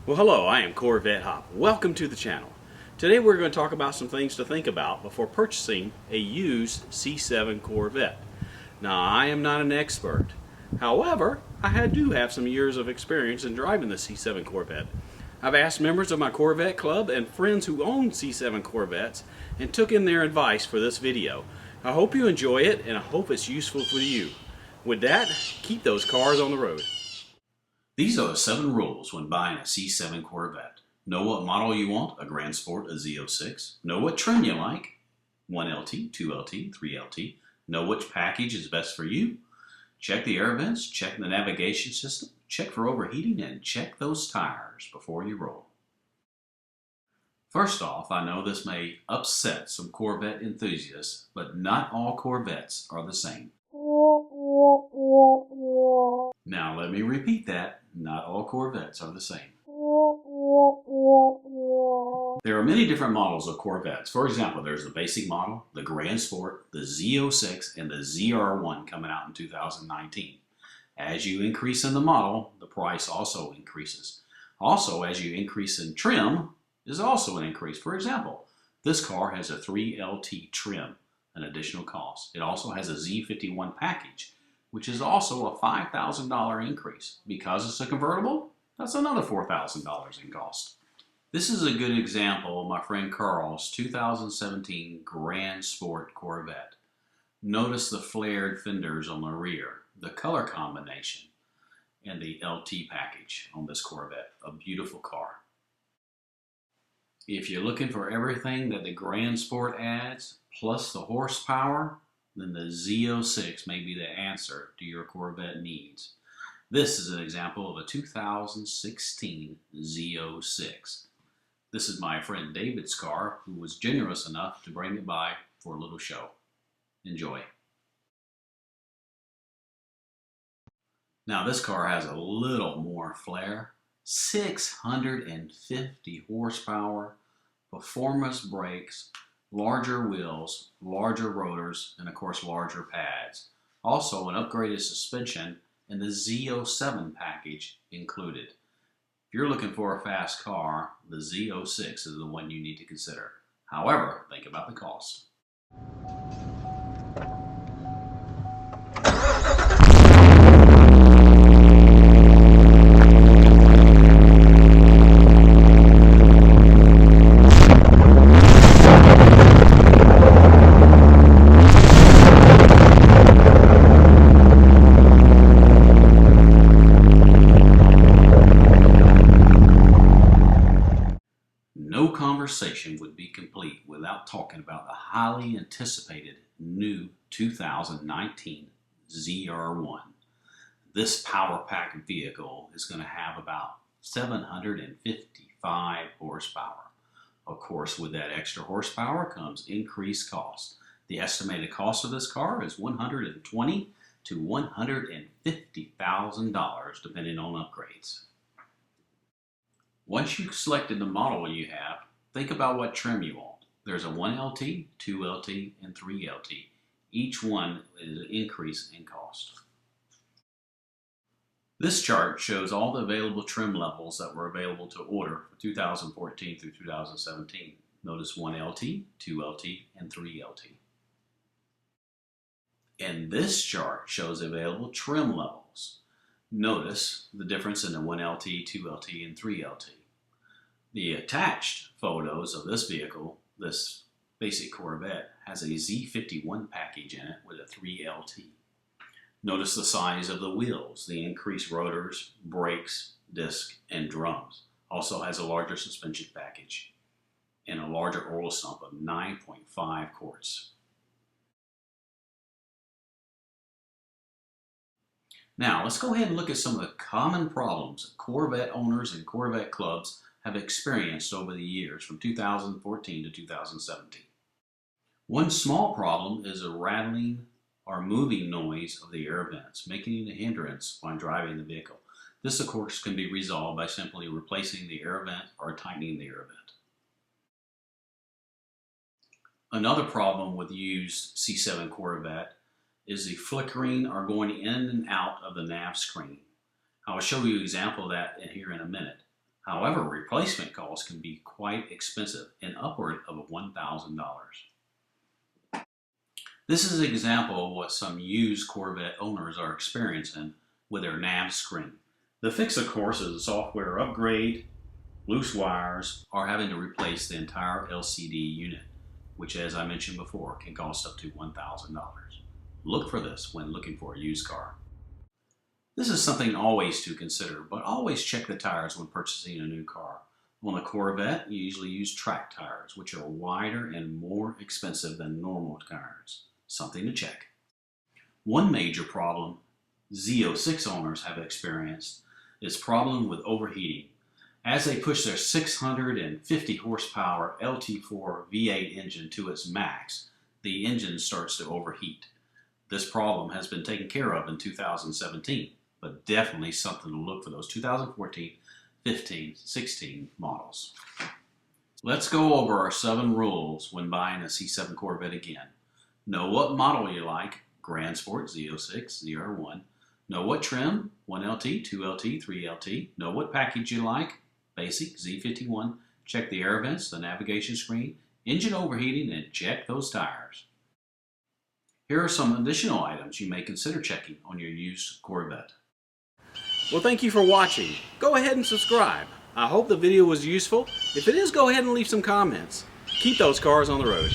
Well, hello, I am Corvette Hop. Welcome to the channel. Today we're going to talk about some things to think about before purchasing a used C7 Corvette. Now, I am not an expert. However, I do have some years of experience in driving the C7 Corvette. I've asked members of my Corvette club and friends who own C7 Corvettes and took in their advice for this video. I hope you enjoy it and I hope it's useful for you. With that, keep those cars on the road. These are the 7 rules when buying a C7 Corvette. Know what model you want, a Grand Sport, a Z06. Know what trim you like, 1LT, 2LT, 3LT. Know which package is best for you. Check the air vents, check the navigation system, check for overheating, and check those tires before you roll. First off, I know this may upset some Corvette enthusiasts, but not all Corvettes are the same. Now let me repeat that. Not all Corvettes are the same. There are many different models of Corvettes. For example, there's the basic model, the Grand Sport, the Z06, and the ZR1 coming out in 2019. As you increase in the model, the price also increases. Also, as you increase in trim, is also an increase. For example, this car has a 3LT trim, an additional cost. It also has a Z51 package, which is also a $5,000 increase. Because it's a convertible, that's another $4,000 in cost. This is a good example of my friend Carl's 2017 Grand Sport Corvette. Notice the flared fenders on the rear, the color combination, and the LT package on this Corvette. A beautiful car. If you're looking for everything that the Grand Sport adds, plus the horsepower, then the Z06 may be the answer to your Corvette needs. This is an example of a 2016 Z06. This is my friend David's car, who was generous enough to bring it by for a little show. Enjoy. Now this car has a little more flair. 650 horsepower, performance brakes, larger wheels, larger rotors, and of course larger pads. Also an upgraded suspension and the Z07 package included. If you're looking for a fast car, the Z06 is the one you need to consider. However, think about the cost. No conversation would be complete without talking about the highly anticipated new 2019 ZR1. This power pack vehicle is going to have about 755 horsepower. Of course, with that extra horsepower comes increased cost. The estimated cost of this car is $120,000 to $150,000 depending on upgrades. Once you've selected the model you have, think about what trim you want. There's a 1LT, 2LT, and 3LT. Each one is an increase in cost. This chart shows all the available trim levels that were available to order for 2014 through 2017. Notice 1LT, 2LT, and 3LT. And this chart shows available trim levels. Notice the difference in the 1LT, 2LT, and 3LT. The attached photos of this vehicle, this basic Corvette, has a Z51 package in it with a 3LT. Notice the size of the wheels, the increased rotors, brakes, disc, and drums. Also has a larger suspension package and a larger oil sump of 9.5 quarts. Now, let's go ahead and look at some of the common problems Corvette owners and Corvette clubs have experienced over the years from 2014 to 2017. One small problem is a rattling or moving noise of the air vents, making a hindrance when driving the vehicle. This, of course, can be resolved by simply replacing the air vent or tightening the air vent. Another problem with used C7 Corvette is the flickering or going in and out of the nav screen. I will show you an example of that here in a minute. However, replacement costs can be quite expensive and upward of $1,000. This is an example of what some used Corvette owners are experiencing with their nav screen. The fix, of course, is a software upgrade, loose wires, or having to replace the entire LCD unit, which, as I mentioned before, can cost up to $1,000. Look for this when looking for a used car. This is something always to consider, but always check the tires when purchasing a new car. On a Corvette, you usually use track tires, which are wider and more expensive than normal tires. Something to check. One major problem Z06 owners have experienced is problem with overheating. As they push their 650 horsepower LT4 V8 engine to its max, the engine starts to overheat. This problem has been taken care of in 2017, but definitely something to look for those 2014, 15, 16 models. Let's go over our 7 rules when buying a C7 Corvette again. Know what model you like, Grand Sport Z06, ZR1. Know what trim, 1LT, 2LT, 3LT. Know what package you like, Basic, Z51. Check the air vents, the navigation screen, engine overheating, and check those tires. Here are some additional items you may consider checking on your used Corvette. Well, thank you for watching. Go ahead and subscribe. I hope the video was useful. If it is, go ahead and leave some comments. Keep those cars on the road.